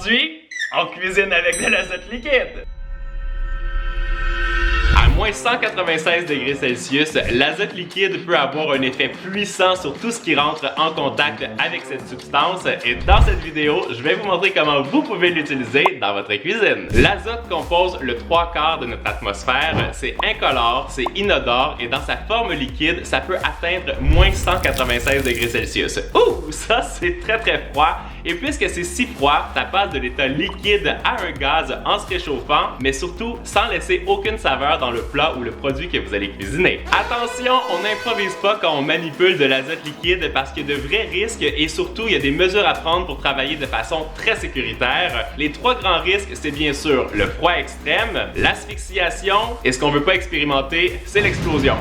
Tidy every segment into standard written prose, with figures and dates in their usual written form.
Aujourd'hui, on cuisine avec de l'azote liquide. À moins 196 degrés Celsius, l'azote liquide peut avoir un effet puissant sur tout ce qui rentre en contact avec cette substance et dans cette vidéo, je vais vous montrer comment vous pouvez l'utiliser dans votre cuisine. L'azote compose le 3/4 de notre atmosphère, c'est incolore, c'est inodore et dans sa forme liquide, ça peut atteindre moins 196 degrés Celsius. Ouh, ça c'est très froid. Et puisque c'est si froid, ça passe de l'état liquide à un gaz en se réchauffant, mais surtout sans laisser aucune saveur dans le plat ou le produit que vous allez cuisiner. Attention, on n'improvise pas quand on manipule de l'azote liquide parce qu'il y a de vrais risques et surtout il y a des mesures à prendre pour travailler de façon très sécuritaire. Les 3 grands risques, c'est bien sûr le froid extrême, l'asphyxiation et ce qu'on veut pas expérimenter, c'est l'explosion.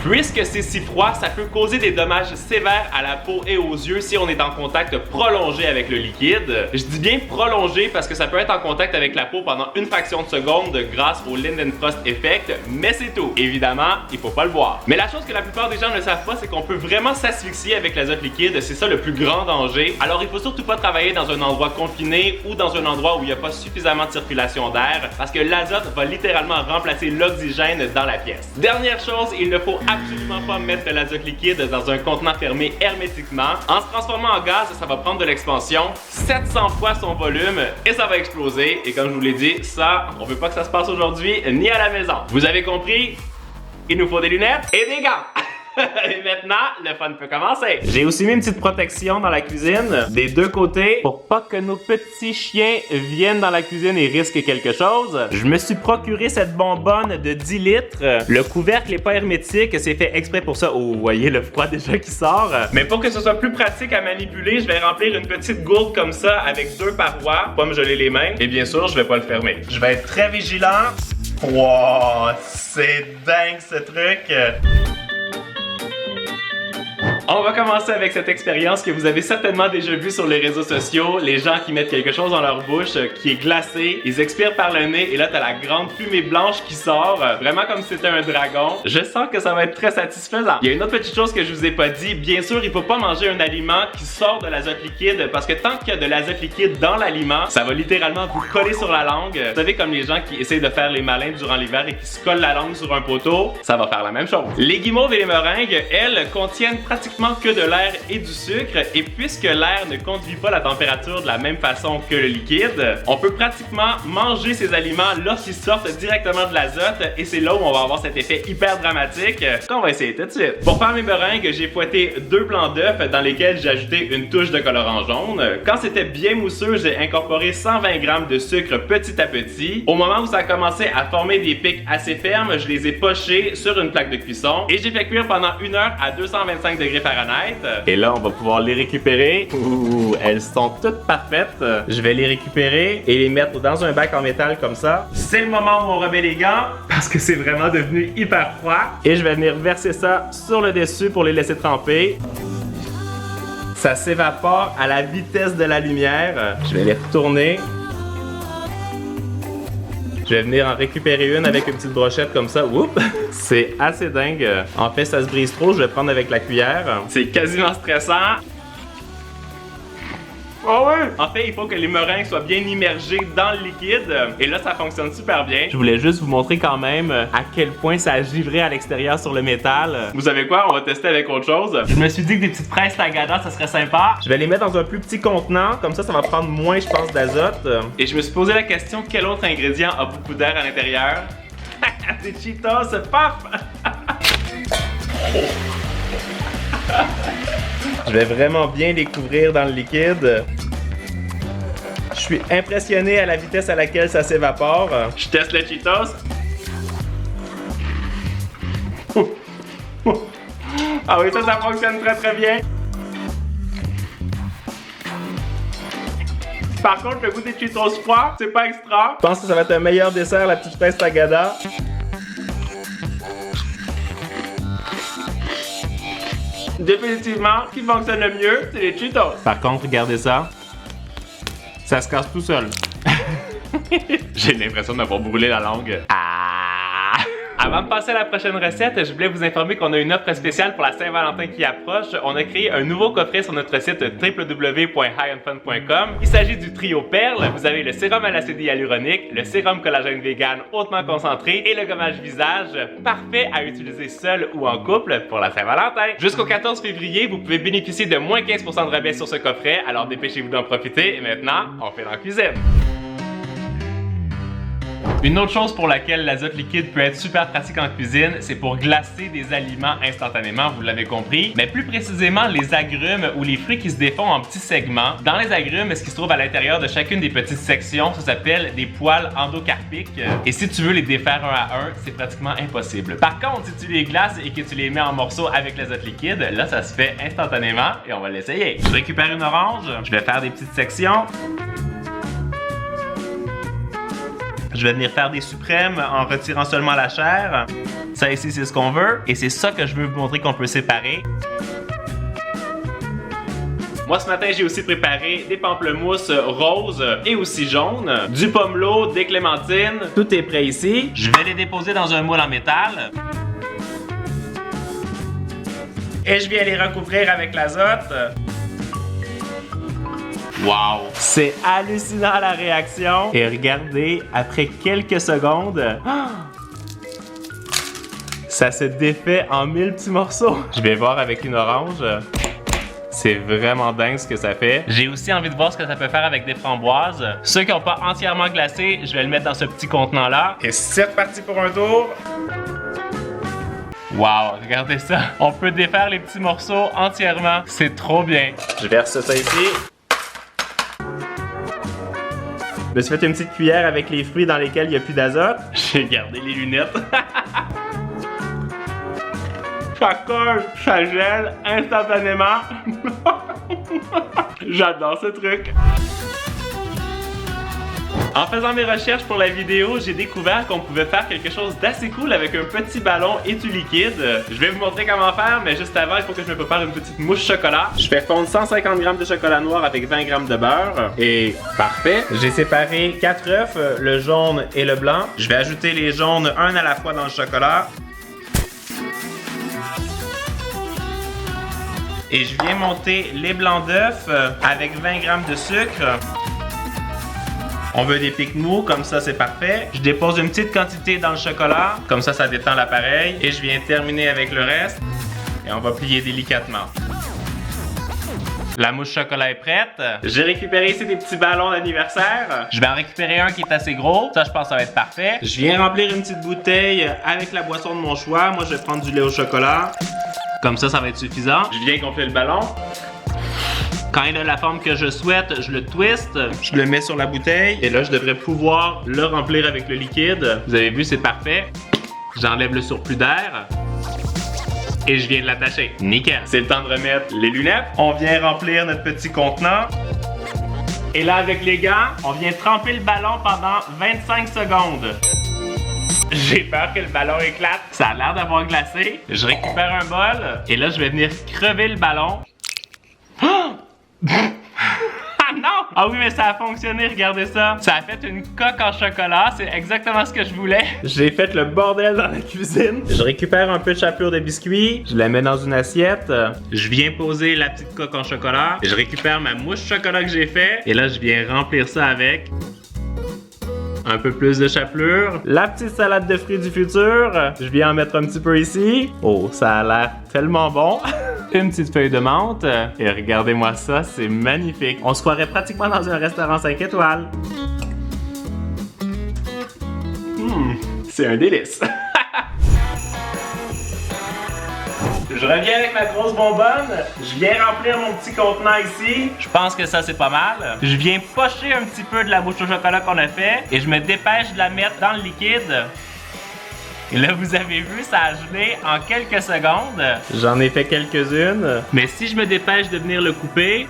Puisque c'est si froid, ça peut causer des dommages sévères à la peau et aux yeux si on est en contact prolongé avec le liquide. Je dis bien prolongé parce que ça peut être en contact avec la peau pendant une fraction de seconde grâce au Lindenfrost Effect, mais c'est tout. Évidemment, il faut pas le boire. Mais la chose que la plupart des gens ne savent pas, c'est qu'on peut vraiment s'asphyxier avec l'azote liquide, c'est ça le plus grand danger. Alors il faut surtout pas travailler dans un endroit confiné ou dans un endroit où il n'y a pas suffisamment de circulation d'air parce que l'azote va littéralement remplacer l'oxygène dans la pièce. Dernière chose, il ne faut absolument pas mettre l'azote liquide dans un contenant fermé hermétiquement. En se transformant en gaz, ça va prendre de l'expansion 700 fois son volume et ça va exploser. Et comme je vous l'ai dit, ça, on veut pas que ça se passe aujourd'hui ni à la maison. Vous avez compris? Il nous faut des lunettes et des gants. Et maintenant, le fun peut commencer. J'ai aussi mis une petite protection dans la cuisine des deux côtés pour pas que nos petits chiens viennent dans la cuisine et risquent quelque chose. Je me suis procuré cette bonbonne de 10 litres. Le couvercle n'est pas hermétique, c'est fait exprès pour ça. Oh, vous voyez le froid déjà qui sort. Mais pour que ce soit plus pratique à manipuler, je vais remplir une petite gourde comme ça avec 2 parois, pas me geler les mains. Et bien sûr, je vais pas le fermer. Je vais être très vigilant. Wow, c'est dingue ce truc. On va commencer avec cette expérience que vous avez certainement déjà vue sur les réseaux sociaux. Les gens qui mettent quelque chose dans leur bouche qui est glacé, ils expirent par le nez et là t'as la grande fumée blanche qui sort, vraiment comme si c'était un dragon. Je sens que ça va être très satisfaisant. Il y a une autre petite chose que je vous ai pas dit. Bien sûr, il faut pas manger un aliment qui sort de l'azote liquide parce que tant qu'il y a de l'azote liquide dans l'aliment, ça va littéralement vous coller sur la langue. Vous savez, comme les gens qui essaient de faire les malins durant l'hiver et qui se collent la langue sur un poteau, ça va faire la même chose. Les guimauves et les meringues, elles, contiennent pratiquement que de l'air et du sucre et puisque l'air ne conduit pas la température de la même façon que le liquide, on peut pratiquement manger ces aliments lorsqu'ils sortent directement de l'azote et c'est là où on va avoir cet effet hyper dramatique qu'on va essayer tout de suite. Pour faire mes meringues, j'ai fouetté 2 blancs d'œufs dans lesquels j'ai ajouté une touche de colorant jaune. Quand c'était bien mousseux, j'ai incorporé 120 g de sucre petit à petit. Au moment où ça a commencé à former des pics assez fermes, je les ai pochés sur une plaque de cuisson et j'ai fait cuire pendant 1 heure à 225 degrés Fahrenheit. Et là, on va pouvoir les récupérer. Ouh, elles sont toutes parfaites. Je vais les récupérer et les mettre dans un bac en métal comme ça. C'est le moment où on remet les gants parce que c'est vraiment devenu hyper froid. Et je vais venir verser ça sur le dessus pour les laisser tremper. Ça s'évapore à la vitesse de la lumière. Je vais les retourner. Je vais venir en récupérer une avec une petite brochette comme ça. Oups! C'est assez dingue. En fait, ça se brise trop. Je vais prendre avec la cuillère. C'est quasiment stressant. Oh ouais! En fait, il faut que les meringues soient bien immergées dans le liquide. Et là, ça fonctionne super bien. Je voulais juste vous montrer quand même à quel point ça givrait à l'extérieur sur le métal. Vous savez quoi? On va tester avec autre chose. Je me suis dit que des petites fraises Tagada, ça serait sympa. Je vais les mettre dans un plus petit contenant. Comme ça va prendre moins, je pense, d'azote. Et je me suis posé la question, quel autre ingrédient a beaucoup d'air à l'intérieur? Des Cheetos, paf! Je vais vraiment bien les couvrir dans le liquide. Je suis impressionné à la vitesse à laquelle ça s'évapore. Je teste le Cheetos. Ah oui, ça fonctionne très bien. Par contre, le goût des Cheetos froids, c'est pas extra. Je pense que ça va être un meilleur dessert, la petite fraise Tagada. Définitivement, ce qui fonctionne le mieux, c'est les Cheetos. Par contre, regardez ça. Ça se casse tout seul. J'ai l'impression d'avoir brûlé la langue. Ah! Avant de passer à la prochaine recette, je voulais vous informer qu'on a une offre spéciale pour la Saint-Valentin qui approche. On a créé un nouveau coffret sur notre site www.highandfun.com. Il s'agit du trio Perle. Vous avez le sérum à l'acide hyaluronique, le sérum collagène vegan hautement concentré et le gommage visage, parfait à utiliser seul ou en couple pour la Saint-Valentin. Jusqu'au 14 février, vous pouvez bénéficier de moins 15% de rabais sur ce coffret, alors dépêchez-vous d'en profiter. Et maintenant, on fait dans la cuisine. Une autre chose pour laquelle l'azote liquide peut être super pratique en cuisine, c'est pour glacer des aliments instantanément, vous l'avez compris, mais plus précisément les agrumes ou les fruits qui se défont en petits segments. Dans les agrumes, ce qui se trouve à l'intérieur de chacune des petites sections, ça s'appelle des poils endocarpiques. Et si tu veux les défaire un à un, c'est pratiquement impossible. Par contre, si tu les glaces et que tu les mets en morceaux avec l'azote liquide, là ça se fait instantanément et on va l'essayer. Je récupère une orange, je vais faire des petites sections. Je vais venir faire des suprêmes en retirant seulement la chair. Ça ici, c'est ce qu'on veut. Et c'est ça que je veux vous montrer qu'on peut séparer. Moi, ce matin, j'ai aussi préparé des pamplemousses roses et aussi jaunes, du pomelo, des clémentines. Tout est prêt ici. Je vais les déposer dans un moule en métal. Et je viens les recouvrir avec l'azote. Wow! C'est hallucinant la réaction! Et regardez, après quelques secondes, ça se défait en 1000 petits morceaux. Je vais voir avec une orange. C'est vraiment dingue ce que ça fait. J'ai aussi envie de voir ce que ça peut faire avec des framboises. Ceux qui n'ont pas entièrement glacé, je vais le mettre dans ce petit contenant-là. Et c'est reparti pour un tour! Wow, regardez ça! On peut défaire les petits morceaux entièrement. C'est trop bien. Je verse ça ici. Je me suis fait une petite cuillère avec les fruits dans lesquels il n'y a plus d'azote. J'ai gardé les lunettes. Ça colle, ça gèle instantanément. J'adore ce truc. En faisant mes recherches pour la vidéo, j'ai découvert qu'on pouvait faire quelque chose d'assez cool avec un petit ballon étui liquide. Je vais vous montrer comment faire, mais juste avant, il faut que je me prépare une petite mousse chocolat. Je fais fondre 150 g de chocolat noir avec 20 g de beurre. Et parfait! J'ai séparé 4 œufs, le jaune et le blanc. Je vais ajouter les jaunes un à la fois dans le chocolat. Et je viens monter les blancs d'œufs avec 20 g de sucre. On veut des pics mous, comme ça c'est parfait. Je dépose une petite quantité dans le chocolat, comme ça ça détend l'appareil. Et je viens terminer avec le reste. Et on va plier délicatement. La mousse chocolat est prête. J'ai récupéré ici des petits ballons d'anniversaire. Je vais en récupérer un qui est assez gros. Ça, je pense que ça va être parfait. Je viens remplir une petite bouteille avec la boisson de mon choix. Moi, je vais prendre du lait au chocolat. Comme ça, ça va être suffisant. Je viens gonfler le ballon. Quand il a la forme que je souhaite, je le twist, je le mets sur la bouteille et là, je devrais pouvoir le remplir avec le liquide. Vous avez vu, c'est parfait. J'enlève le surplus d'air et je viens de l'attacher. Nickel! C'est le temps de remettre les lunettes. On vient remplir notre petit contenant. Et là, avec les gants, on vient tremper le ballon pendant 25 secondes. J'ai peur que le ballon éclate. Ça a l'air d'avoir glacé. Je récupère un bol et là, je vais venir crever le ballon. Ah non! Ah oui, mais ça a fonctionné, regardez ça. Ça a fait une coque en chocolat, c'est exactement ce que je voulais. J'ai fait le bordel dans la cuisine. Je récupère un peu de chapelure de biscuit, je la mets dans une assiette. Je viens poser la petite coque en chocolat. Je récupère ma mousse chocolat que j'ai fait. Et là, je viens remplir ça avec un peu plus de chapelure. La petite salade de fruits du futur. Je viens en mettre un petit peu ici. Oh, ça a l'air tellement bon. Une petite feuille de menthe. Et regardez-moi ça, c'est magnifique. On se croirait pratiquement dans un restaurant 5 étoiles. C'est un délice. Je reviens avec ma grosse bonbonne. Je viens remplir mon petit contenant ici. Je pense que ça, c'est pas mal. Je viens pocher un petit peu de la mousse au chocolat qu'on a fait. Et je me dépêche de la mettre dans le liquide. Et là, vous avez vu, ça a gelé en quelques secondes. J'en ai fait quelques-unes. Mais si je me dépêche de venir le couper...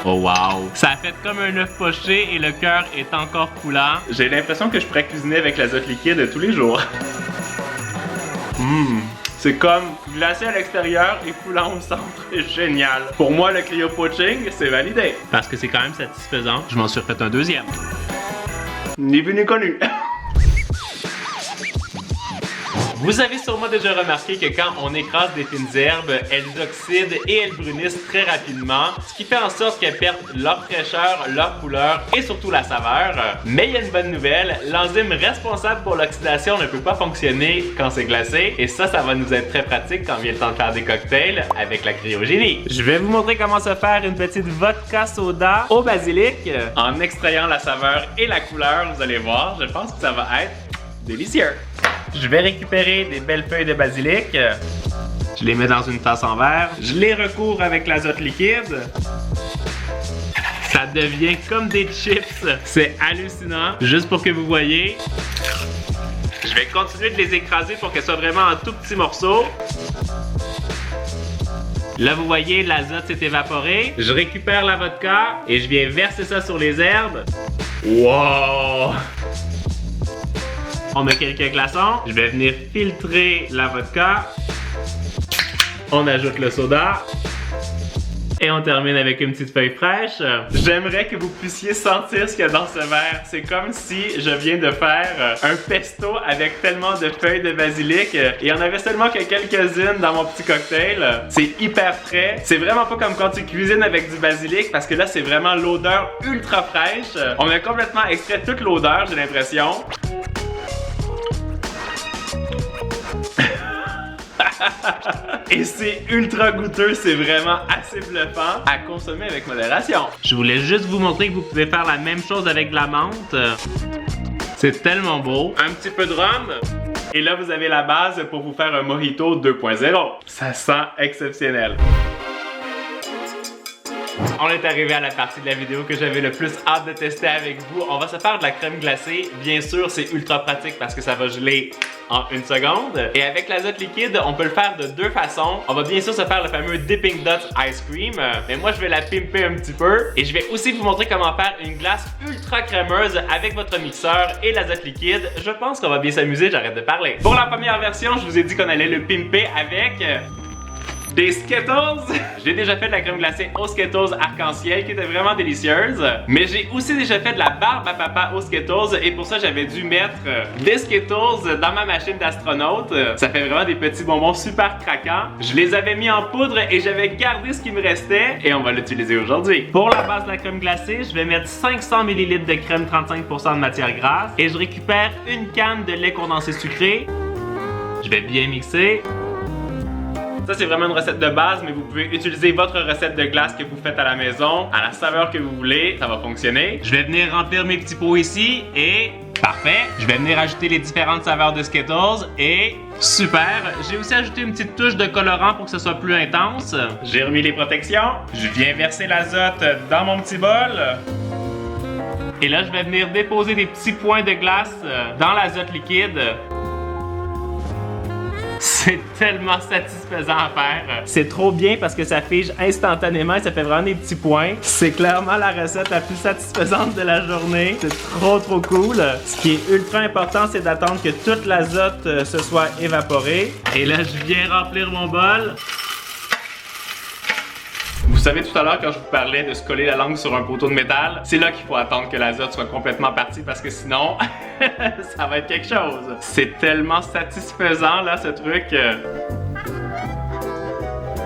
Oh wow! Ça a fait comme un œuf poché et le cœur est encore coulant. J'ai l'impression que je pourrais cuisiner avec l'azote liquide tous les jours. C'est comme glacé à l'extérieur et coulant au centre. Génial! Pour moi, le cryo poaching, c'est validé. Parce que c'est quand même satisfaisant. Je m'en suis refait un deuxième. Ni vu ni connu. Vous avez sûrement déjà remarqué que quand on écrase des fines herbes, elles oxydent et elles brunissent très rapidement, ce qui fait en sorte qu'elles perdent leur fraîcheur, leur couleur et surtout la saveur. Mais il y a une bonne nouvelle, l'enzyme responsable pour l'oxydation ne peut pas fonctionner quand c'est glacé et ça va nous être très pratique quand vient le temps de faire des cocktails avec la cryogénie. Je vais vous montrer comment se faire une petite vodka soda au basilic en extrayant la saveur et la couleur, vous allez voir, je pense que ça va être délicieux. Je vais récupérer des belles feuilles de basilic. Je les mets dans une tasse en verre. Je les recouvre avec l'azote liquide. Ça devient comme des chips. C'est hallucinant. Juste pour que vous voyez. Je vais continuer de les écraser pour qu'elles soient vraiment en tout petits morceaux. Là, vous voyez, l'azote s'est évaporé. Je récupère la vodka et je viens verser ça sur les herbes. Wow! On a quelques glaçons. Je vais venir filtrer la vodka. On ajoute le soda. Et on termine avec une petite feuille fraîche. J'aimerais que vous puissiez sentir ce qu'il y a dans ce verre. C'est comme si je viens de faire un pesto avec tellement de feuilles de basilic. Il y en avait seulement que quelques-unes dans mon petit cocktail. C'est hyper frais. C'est vraiment pas comme quand tu cuisines avec du basilic parce que là, c'est vraiment l'odeur ultra fraîche. On a complètement extrait toute l'odeur, j'ai l'impression. Et c'est ultra goûteux, c'est vraiment assez bluffant à consommer avec modération. Je voulais juste vous montrer que vous pouvez faire la même chose avec de la menthe. C'est tellement beau. Un petit peu de rhum. Et là, vous avez la base pour vous faire un mojito 2.0. Ça sent exceptionnel. On est arrivé à la partie de la vidéo que j'avais le plus hâte de tester avec vous. On va se faire de la crème glacée. Bien sûr, c'est ultra pratique parce que ça va geler en 1 seconde. Et avec l'azote liquide, on peut le faire de 2 façons. On va bien sûr se faire le fameux Dipping Dots Ice Cream. Mais moi, je vais la pimper un petit peu. Et je vais aussi vous montrer comment faire une glace ultra crémeuse avec votre mixeur et l'azote liquide. Je pense qu'on va bien s'amuser, j'arrête de parler. Pour la première version, je vous ai dit qu'on allait le pimper avec des Skittles. J'ai déjà fait de la crème glacée aux Skittles arc-en-ciel qui était vraiment délicieuse. Mais j'ai aussi déjà fait de la barbe à papa aux Skittles et pour ça j'avais dû mettre des Skittles dans ma machine d'astronaute. Ça fait vraiment des petits bonbons super craquants. Je les avais mis en poudre et j'avais gardé ce qui me restait et on va l'utiliser aujourd'hui. Pour la base de la crème glacée, je vais mettre 500 ml de crème 35% de matière grasse et je récupère une canne de lait condensé sucré. Je vais bien mixer. Ça, c'est vraiment une recette de base, mais vous pouvez utiliser votre recette de glace que vous faites à la maison, à la saveur que vous voulez, ça va fonctionner. Je vais venir remplir mes petits pots ici et parfait. Je vais venir ajouter les différentes saveurs de Skittles et super. J'ai aussi ajouté une petite touche de colorant pour que ce soit plus intense. J'ai remis les protections. Je viens verser l'azote dans mon petit bol. Et là, je vais venir déposer des petits points de glace dans l'azote liquide. C'est tellement satisfaisant à faire. C'est trop bien parce que ça fige instantanément et ça fait vraiment des petits points. C'est clairement la recette la plus satisfaisante de la journée. C'est trop cool. Ce qui est ultra important, c'est d'attendre que toute l'azote se soit évaporée. Et là, je viens remplir mon bol. Vous savez, tout à l'heure, quand je vous parlais de se coller la langue sur un poteau de métal, c'est là qu'il faut attendre que l'azote soit complètement parti parce que sinon, ça va être quelque chose. C'est tellement satisfaisant, là, ce truc.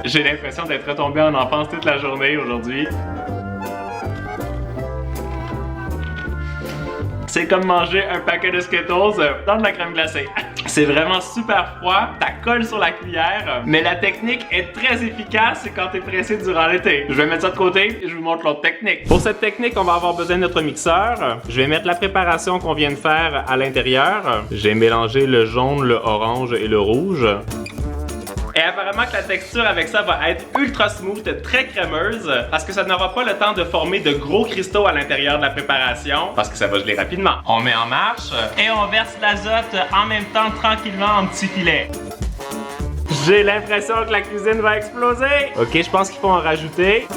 J'ai l'impression d'être retombé en enfance toute la journée aujourd'hui. C'est comme manger un paquet de Skittles dans de la crème glacée. C'est vraiment super froid, ça colle sur la cuillère, mais la technique est très efficace quand t'es pressé durant l'été. Je vais mettre ça de côté et je vous montre l'autre technique. Pour cette technique, on va avoir besoin de notre mixeur. Je vais mettre la préparation qu'on vient de faire à l'intérieur. J'ai mélangé le jaune, le orange et le rouge. Et apparemment que la texture avec ça va être ultra smooth, très crémeuse, parce que ça n'aura pas le temps de former de gros cristaux à l'intérieur de la préparation, parce que ça va geler rapidement. On met en marche et on verse l'azote en même temps tranquillement en petits filets. J'ai l'impression que la cuisine va exploser. Ok, je pense qu'il faut en rajouter.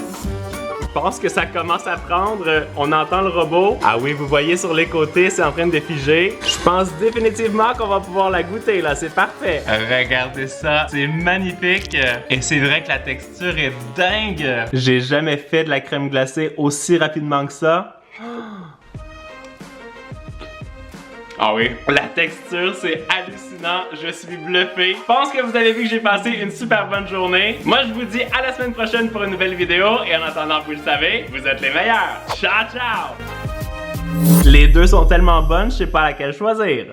Je pense que ça commence à prendre. On entend le robot. Ah oui, vous voyez sur les côtés, c'est en train de figer. Je pense définitivement qu'on va pouvoir la goûter là, c'est parfait. Regardez ça, c'est magnifique. Et c'est vrai que la texture est dingue. J'ai jamais fait de la crème glacée aussi rapidement que ça. Ah oui? La texture, c'est hallucinant. Je suis bluffé. Je pense que vous avez vu que j'ai passé une super bonne journée. Moi, je vous dis à la semaine prochaine pour une nouvelle vidéo. Et en attendant, vous le savez, vous êtes les meilleurs. Ciao, ciao! Les deux sont tellement bonnes, je sais pas laquelle choisir.